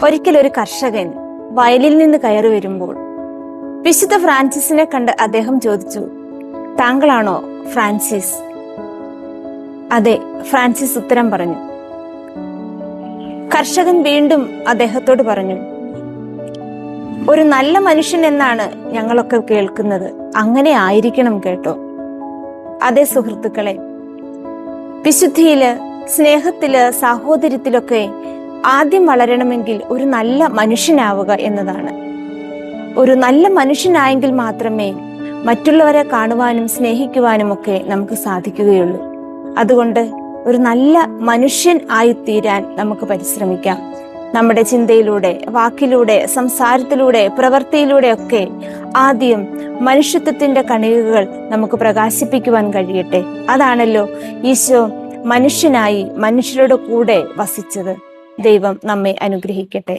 ഒരിക്കൽ ഒരു കർഷകൻ വയലിൽ നിന്ന് കയറി വരുമ്പോൾ വിശുദ്ധ ഫ്രാൻസിസിനെ കണ്ട് അദ്ദേഹം ചോദിച്ചു, താങ്കളാണോ ഫ്രാൻസിസ്? അതെ, ഫ്രാൻസിസ് ഉത്തരം പറഞ്ഞു. കർഷകൻ വീണ്ടും അദ്ദേഹത്തോട് പറഞ്ഞു, ഒരു നല്ല മനുഷ്യൻ എന്നാണ് ഞങ്ങളൊക്കെ കേൾക്കുന്നത്, അങ്ങനെ ആയിരിക്കണം കേട്ടോ. അതെ സുഹൃത്തുക്കളെ, വിശുദ്ധിയില്, സ്നേഹത്തില്, സാഹോദര്യത്തിലൊക്കെ ആദ്യം വളരണമെങ്കിൽ ഒരു നല്ല മനുഷ്യനാവുക എന്നതാണ്. ഒരു നല്ല മനുഷ്യനായെങ്കിൽ മാത്രമേ മറ്റുള്ളവരെ കാണുവാനും സ്നേഹിക്കുവാനും ഒക്കെ നമുക്ക് സാധിക്കുകയുള്ളൂ. അതുകൊണ്ട് ഒരു നല്ല മനുഷ്യൻ ആയിത്തീരാൻ നമുക്ക് പരിശ്രമിക്കാം. നമ്മുടെ ചിന്തയിലൂടെ, വാക്കിലൂടെ, സംസാരത്തിലൂടെ, പ്രവൃത്തിയിലൂടെ ഒക്കെ ആദ്യം മനുഷ്യത്വത്തിന്റെ കണികകൾ നമുക്ക് പ്രകാശിപ്പിക്കുവാൻ കഴിയട്ടെ. അതാണല്ലോ ഈശോ മനുഷ്യനായി മനുഷ്യരുടെ കൂടെ വസിച്ചത്. ദൈവം നമ്മെ അനുഗ്രഹിക്കട്ടെ.